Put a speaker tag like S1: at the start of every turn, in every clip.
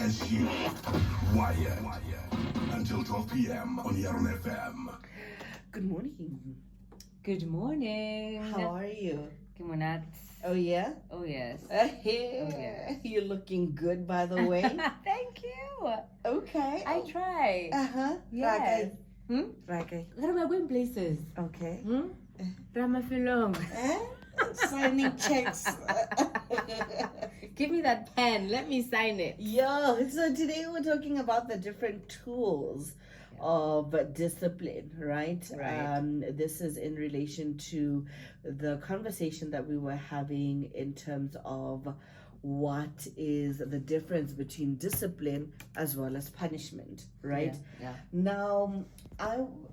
S1: and you. Wired. Until 12 p.m. on Yired FM.
S2: Good morning.
S3: Good morning.
S2: How are you?
S3: Kimonat.
S2: Oh, yeah?
S3: Oh, yes.
S2: Yes. You're looking good, by the way.
S3: Thank you.
S2: Okay.
S3: I try.
S2: Uh-huh.
S3: Yes.
S2: Ragay.
S3: What am I going places?
S2: Okay.
S3: Ramafilong.
S2: Signing checks.
S3: Give me that pen. Let me sign it.
S2: So today we're talking about the different tools of discipline, right? This is in relation to the conversation that we were having in terms of what is the difference between discipline as well as punishment, right?
S3: Yeah.
S2: Now,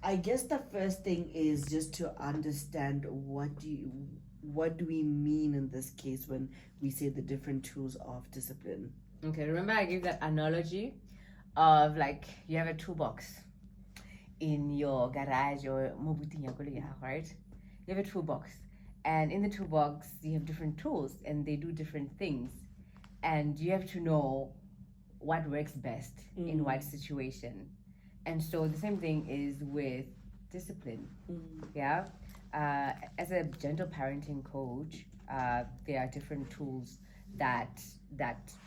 S2: I guess the first thing is just to understand what do we mean in this case when we say the different tools of discipline.
S3: Okay, remember I gave that analogy of like you have a toolbox in your garage or right? You have a toolbox, and in the toolbox you have different tools and they do different things, and you have to know what works best in what situation. And so the same thing is with discipline. As a gentle parenting coach, there are different tools that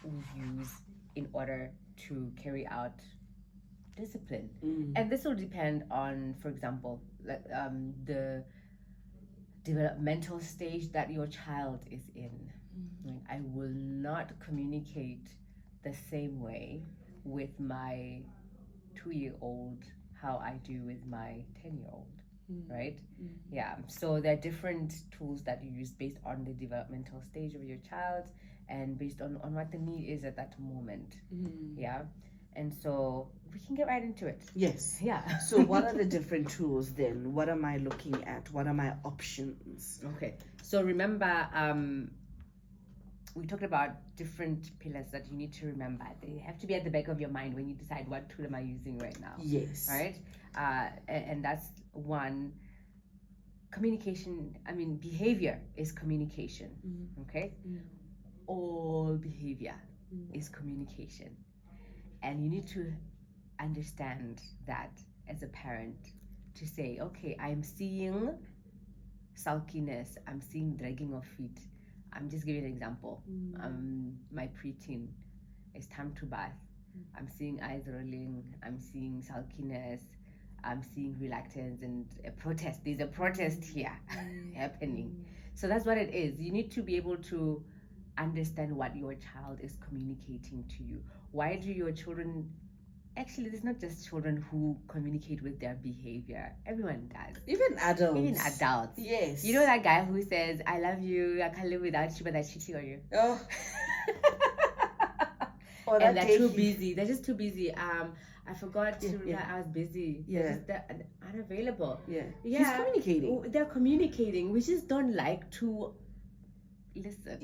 S3: we use in order to carry out discipline. And this will depend on, for example, the developmental stage that your child is in. Like, I will not communicate the same way with my 2-year-old how I do with my 10-year-old. Right? So there are different tools that you use based on the developmental stage of your child and based on what the need is at that moment. And so we can get right into it.
S2: Yes.
S3: Yeah.
S2: So what are the different tools then? What am I looking at? What are my options?
S3: Okay. So remember, we talked about different pillars that you need to remember. They have to be at the back of your mind when you decide what tool am I using right now.
S2: Yes.
S3: Right? And that's one. Communication, behavior is communication. Okay? All behavior is communication. And you need to understand that as a parent to say, okay, I'm seeing sulkiness, I'm seeing dragging of feet. I'm just giving an example. My preteen, it's time to bath. I'm seeing eyes rolling, I'm seeing sulkiness, I'm seeing reluctance and a protest. There's a protest here happening. So that's what it is. You need to be able to understand what your child is communicating to you. Why do your children... Actually, there's not just children who communicate with their behavior. Everyone does.
S2: Even adults. Yes.
S3: You know that guy who says, I love you, I can't live without you, but they're cheating on you.
S2: Oh.
S3: And they're too busy. They're just too busy. I forgot to remember I was busy. They're unavailable.
S2: He's communicating.
S3: They're communicating. We just don't like to listen.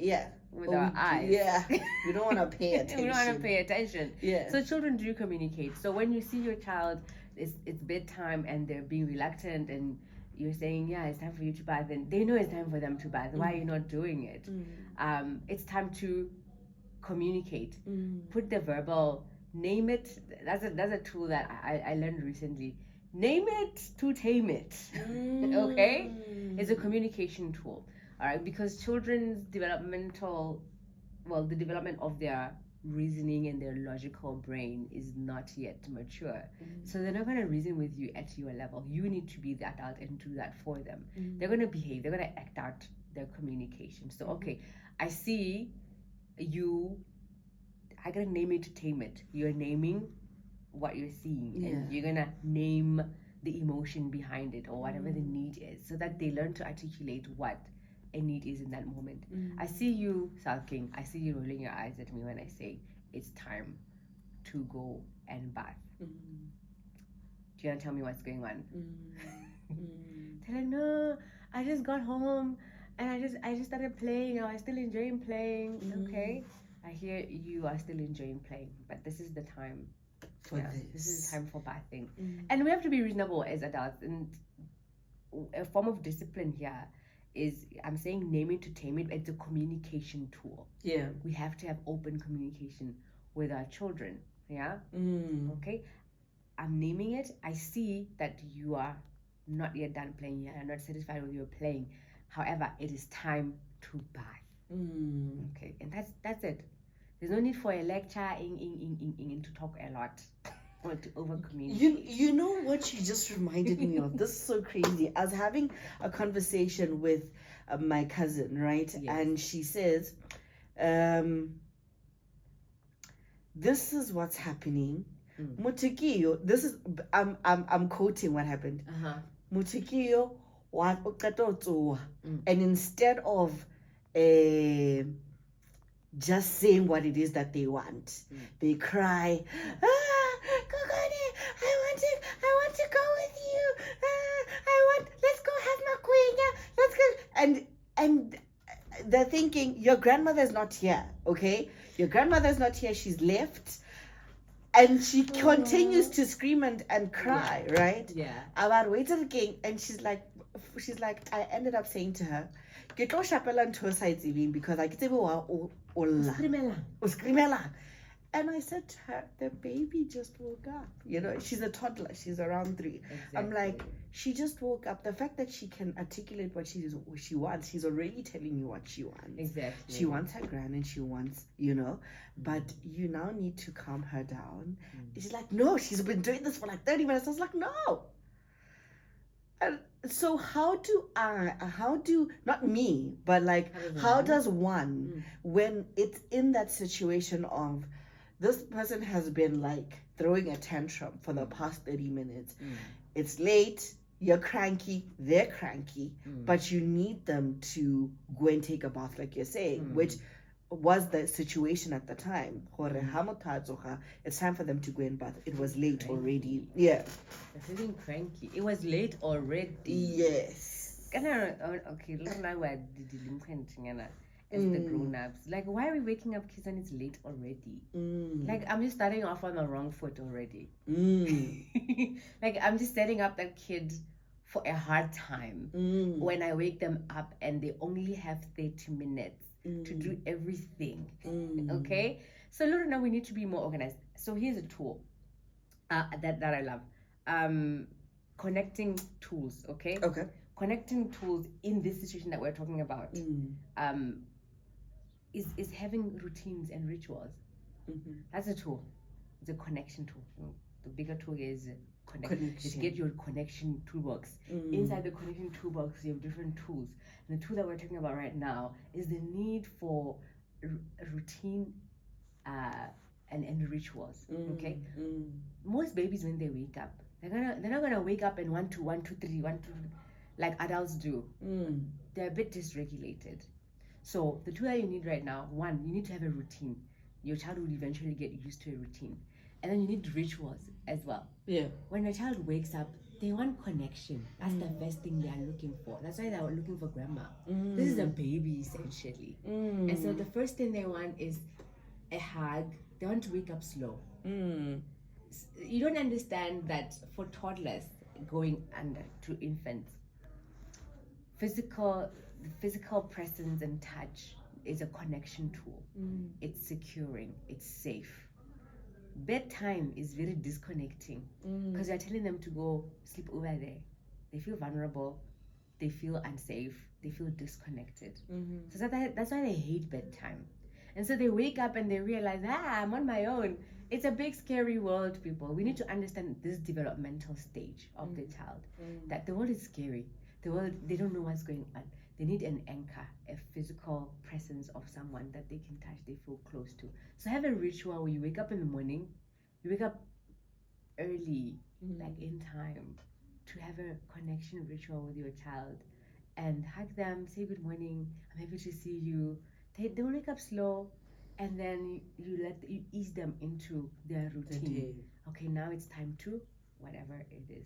S3: With our eyes.
S2: We don't want to pay attention.
S3: We don't want to pay attention. So children do communicate. So when you see your child, it's bedtime and they're being reluctant and you're saying, it's time for you to bath, and they know it's time for them to bath. Why are you not doing it? It's time to communicate. Put the verbal, name it. That's a tool that I learned recently. Name it to tame it. Okay? It's a communication tool. All right, because children's the development of their reasoning and their logical brain is not yet mature. So they're not going to reason with you at your level. You need to be the adult and do that for them. They're going to behave. They're going to act out their communication. So, okay, I see you. I got to name it to tame it. You're naming what you're seeing. And you're going to name the emotion behind it or whatever the need is so that they learn to articulate what a need is in that moment. I see you sulking. I see you rolling your eyes at me when I say it's time to go and bath. Do you want to tell me what's going on? They're like, no, I just got home and I just started playing. I was still enjoying playing. Okay, I hear you are still enjoying playing, but this is the time. This is the time for bathing. And we have to be reasonable as adults. And a form of discipline here is, I'm saying name it to tame it. It's a communication tool. We have to have open communication with our children. Yeah.
S2: Mm.
S3: Okay. I'm naming it. I see that you are not yet done playing yet. I'm not satisfied with your playing. However, it is time to bath.
S2: Mm.
S3: Okay, and that's it. There's no need for a lecture and to talk a lot or to over communicate.
S2: You know what you just reminded me of? This is so crazy. I was having a conversation with my cousin, right?
S3: Yes.
S2: And she says, this is what's happening. Mutikiyo, this is I'm quoting what happened. Mutikiyo wa and instead of just saying what it is that they want, they cry, Kokone, I want to go with you. Let's go have makwenya. Let's go. And they're thinking, your grandmother's not here, okay? Your grandmother's not here, she's left. And she continues to scream and cry, right?
S3: Yeah.
S2: About waiting king, and she's like, I ended up saying to her, "Get lo shapela ntho sa itsebeng because I get wa o screamela." And I said to her, the baby just woke up. You know, she's a toddler. She's around 3. Exactly. I'm like, she just woke up. The fact that she can articulate what she wants, she's already telling you what she wants.
S3: Exactly.
S2: She wants her gran and she wants, but you now need to calm her down. She's like, no, she's been doing this for like 30 minutes. I was like, no. And so how do not me, but like, how does one, when it's in that situation of, this person has been like throwing a tantrum for the past 30 minutes. It's late, you're cranky, they're cranky, but you need them to go and take a bath, like you're saying, which was the situation at the time. It's time for them to go and bath. It was late already. Yeah.
S3: They're feeling cranky. It was late already.
S2: Yes.
S3: Okay, look now we're delinquent as the grown-ups. Like, why are we waking up kids when it's late already? Like, I'm just starting off on the wrong foot already. Like, I'm just setting up that kid for a hard time when I wake them up and they only have 30 minutes to do everything. Okay? So, Laura, now we need to be more organized. So, here's a tool that I love. Connecting tools, okay?
S2: Okay.
S3: Connecting tools in this situation that we're talking about. Is having routines and rituals. That's a tool. It's a connection tool. The bigger tool is connection. Just get your connection toolbox. Inside the connection toolbox, you have different tools. And the tool that we're talking about right now is the need for routine and rituals. Okay. Most babies, when they wake up, they're not gonna wake up and 1 2 1 2 3 1 2 like adults do. They're a bit dysregulated. So the tool that you need right now, one, you need to have a routine. Your child will eventually get used to a routine. And then you need rituals as well. Yeah. When your child wakes up, they want connection. That's the first thing they are looking for. That's why they are looking for grandma. This is a baby, essentially. And so the first thing they want is a hug. They want to wake up slow. You don't understand that for toddlers going under to infants, physical presence and touch is a connection tool. It's securing, it's safe. Bedtime is very disconnecting because you're telling them to go sleep over there. They feel vulnerable, they feel unsafe, they feel disconnected. So that's why they hate bedtime. And so they wake up and they realize, I'm on my own. It's a big scary world, people. We need to understand this developmental stage of the child, that the world is scary. The world, they don't know what's going on. They need an anchor, a physical presence of someone that they can touch, they feel close to. So have a ritual where you wake up in the morning, you wake up early, like in time, to have a connection ritual with your child and hug them, say good morning, I'm happy to see you. They wake up slow, and then you ease them into their routine. Okay, now it's time to whatever it is.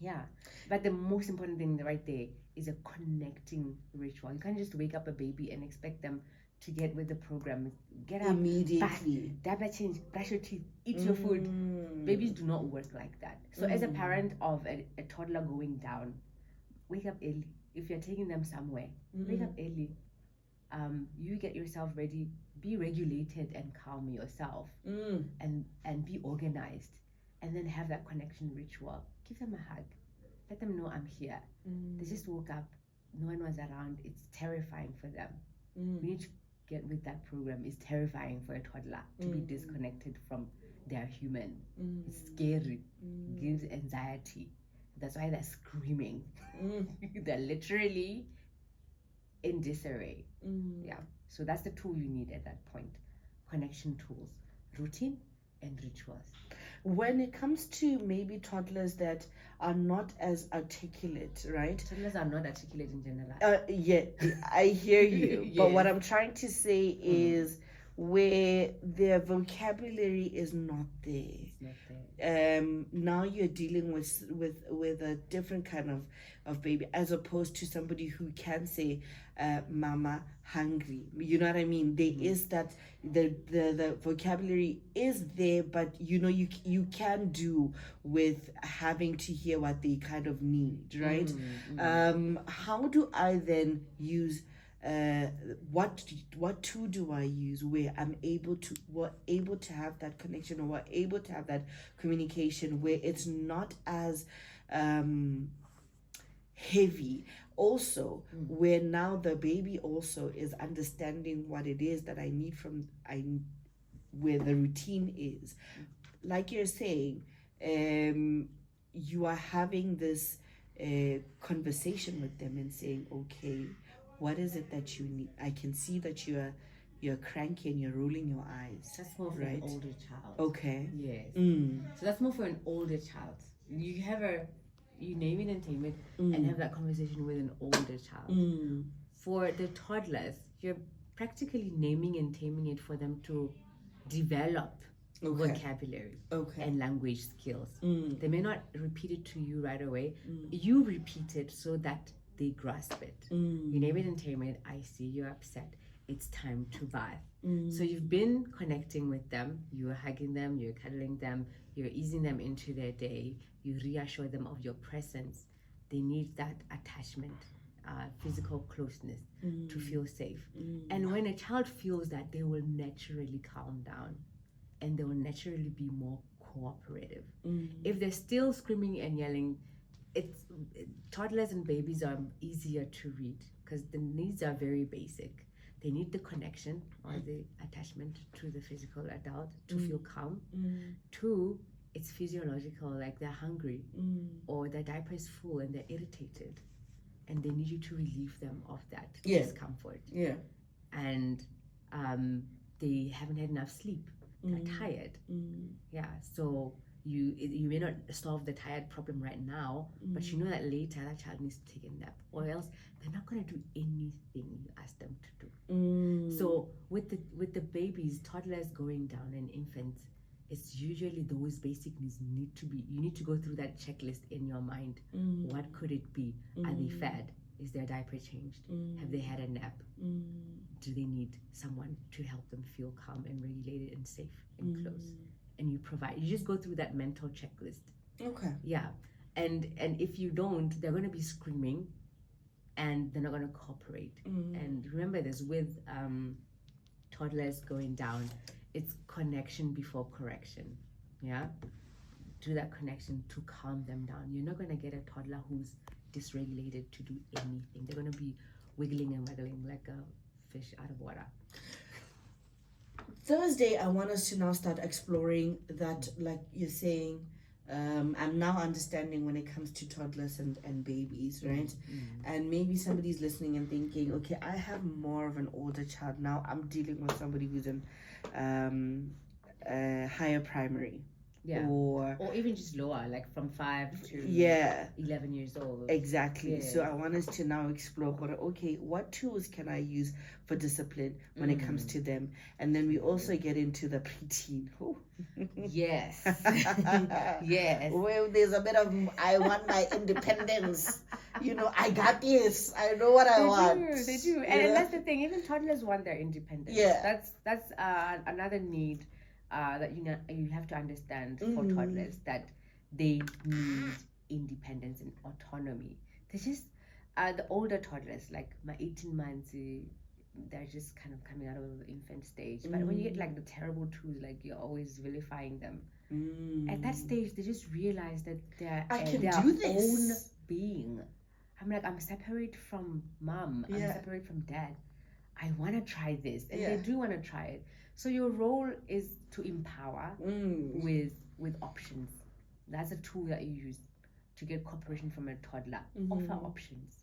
S3: Yeah, but the most important thing right there is a connecting ritual. You can't just wake up a baby and expect them to get with the program. Get up immediately, dab a change, brush your teeth, eat your food. Babies do not work like that. So as a parent of a toddler going down, wake up early. If you're taking them somewhere, wake up early. you get yourself ready, be regulated and calm yourself, and be organized, and then have that connection ritual. Give them a hug, let them know I'm here. They just woke up, no one was around. It's terrifying for them. We need to get with that program. It's terrifying for a toddler to be disconnected from their human. It's scary, gives anxiety. That's why they're screaming. They're literally in disarray. Yeah. So that's the tool you need at that point. Connection tools, routine and rituals.
S2: When it comes to maybe toddlers that are not as articulate, right?
S3: Toddlers are not articulate in general.
S2: Yeah, I hear you.
S3: Yes.
S2: But what I'm trying to say is where their vocabulary is not there.
S3: It's not there.
S2: Now you're dealing with a different kind of baby, as opposed to somebody who can say, mama, hungry. You know what I mean? There is that, the vocabulary is there, but you can do with having to hear what they kind of need, right? How do I then use what tool do I use where we're able to have that connection, or we're able to have that communication where it's not as heavy, also where now the baby also is understanding what it is that I need where the routine is. Like you're saying, you are having this conversation with them and saying, okay, what is it that you need? I can see that you're cranky and you're rolling your eyes.
S3: That's more for an older child.
S2: Okay.
S3: Yes. So that's more for an older child. You name it and tame it, and have that conversation with an older child. For the toddlers, you're practically naming and taming it for them to develop vocabulary and language skills. They may not repeat it to you right away. You repeat it so that they grasp it. You name it and tame it. I see you're upset. It's time to bath. So you've been connecting with them. You're hugging them. You're cuddling them. You're easing them into their day. You reassure them of your presence. They need that attachment, physical closeness to feel safe. And when a child feels that, they will naturally calm down and they will naturally be more cooperative. If they're still screaming and yelling, toddlers and babies are easier to read because the needs are very basic. They need the connection or the attachment to the physical adult to feel calm. 2, it's physiological, like they're hungry or their diaper is full and they're irritated and they need you to relieve them of that discomfort. And they haven't had enough sleep. They're tired. So you may not solve the tired problem right now, but you know that later that child needs to take a nap, or else they're not going to do anything you ask them to do. So with the babies, toddlers going down, and infants, it's usually those basic needs you need to go through that checklist in your mind. What could it be? Are they fed? Is their diaper changed? Have they had a nap? Do they need someone to help them feel calm and regulated and safe and close? And you just go through that mental checklist. Okay. Yeah. And if you don't, they're going to be screaming and they're not going to cooperate. And remember this with toddlers going down, it's connection before correction. Yeah. Do that connection to calm them down. You're not going to get a toddler who's dysregulated to do anything. They're going to be wiggling and wiggling like a fish out of water.
S2: Thursday, I want us to now start exploring that, like you're saying, I'm now understanding when it comes to toddlers and babies, right? And maybe somebody's listening and thinking, okay, I have more of an older child now. I'm dealing with somebody who's in higher primary. Or
S3: even just lower, like from 5 to 11 years old.
S2: Exactly. So I want us to now explore, okay, what tools can I use for discipline when it comes to them? And then we also get into the preteen.
S3: Yes.
S2: Well, there's a bit of, I want my independence. I got this. I know what I want.
S3: They do. And that's the thing. Even toddlers want their independence.
S2: Yeah.
S3: That's another need. That you have to understand for toddlers, that they need independence and autonomy. They're just the older toddlers, like my 18 months, they're just kind of coming out of the infant stage. But when you get like the terrible twos, like you're always vilifying them. At that stage, they just realize that they're their own being. I'm like, I'm separate from mom. I'm separate from dad. I want to try this, and they do want to try it. So your role is to empower with options. That's a tool that you use to get cooperation from a toddler. Offer options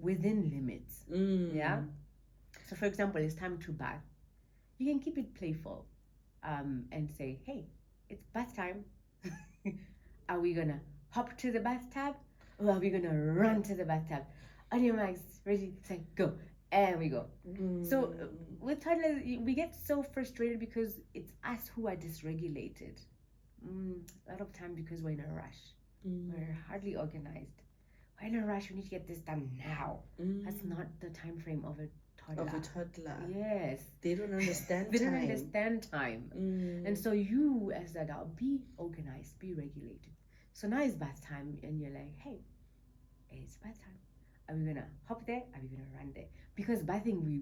S3: within limits. Yeah. So, for example, it's time to bath. You can keep it playful, and say, "Hey, it's bath time. Are we gonna hop to the bathtub, or are we gonna run to the bathtub? On your marks, ready, set, go." And we go. So with toddlers, we get so frustrated because it's us who are dysregulated. A lot of time because we're in a rush. We're hardly organized. We're in a rush. We need to get this done now. That's not the time frame of a toddler. Yes.
S2: They don't understand
S3: They don't understand time. And so you, as the adult, be organized, be regulated. So now it's bath time, and you're like, hey, it's bath time. Are we gonna hop there? Are we gonna run there? Because bathing, we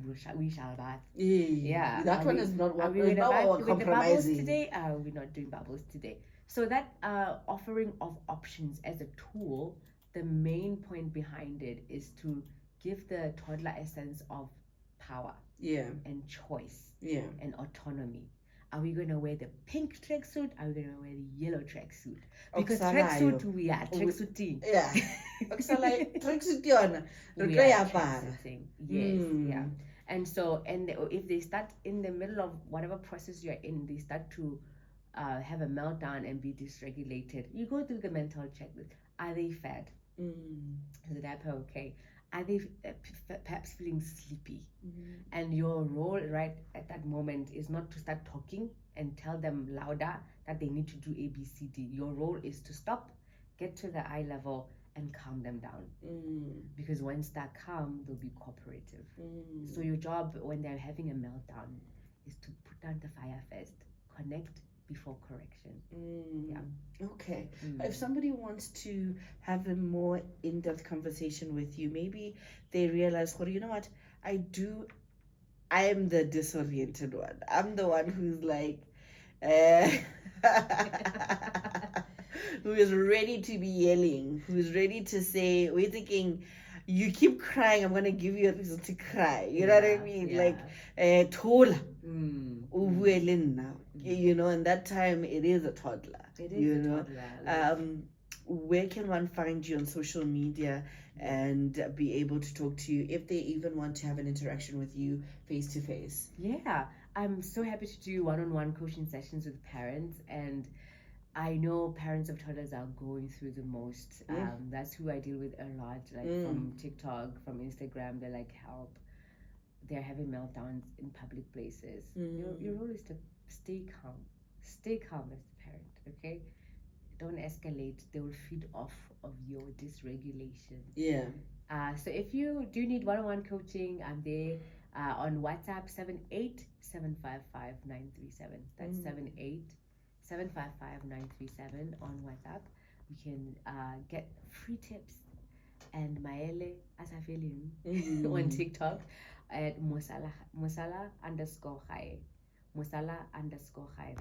S3: shall bath. Yeah.
S2: That one is not what
S3: we're
S2: compromising.
S3: With the bubbles today? We're not doing bubbles today. So that offering of options as a tool, the main point behind it is to give the toddler a sense of power. And choice. And autonomy. Are we going to wear the pink tracksuit? Are we going to wear the yellow tracksuit? Because tracksuit, we are tracksuit team.
S2: Yeah. Tracksuit yona.
S3: We are tracksuiting. Yes. Yeah. And so, if they start in the middle of whatever process you're in, they start to have a meltdown and be dysregulated. You go through the mental checklist. Are they fed? Is the diaper okay? Are they perhaps feeling sleepy? And your role right at that moment is not to start talking and tell them louder that they need to do A, B, C, D. Your role is to stop, get to the eye level, and calm them down. Because once they're calm, they'll be cooperative. So your job when they're having a meltdown is to put down the fire first, connect before correction.
S2: Okay. If somebody wants to have a more in-depth conversation with you, maybe they realize, well, you know what, I am the disoriented one. I'm the one who's like who is ready to be yelling, who's ready to say, we're thinking, you keep crying, I'm gonna give you a reason to cry. You know what I mean? Like tola. You know, and that time it is a toddler.
S3: It is a toddler.
S2: Where can one find you on social media and be able to talk to you if they even want to have an interaction with you face to face?
S3: Yeah, I'm so happy to do one-on-one coaching sessions with parents, and I know parents of toddlers are going through the most. That's who I deal with a lot, like from TikTok, from Instagram. They're like, help. They're having meltdowns in public places. Your role is to stay calm. Stay calm as a parent, okay? Don't escalate. They will feed off of your dysregulation. So if you do need one-on-one coaching, I'm there on WhatsApp 78755-937. That's 78755-937 on WhatsApp. You can get free tips and maele asafelium on TikTok at Mosala_Gae. Mosala_Gae.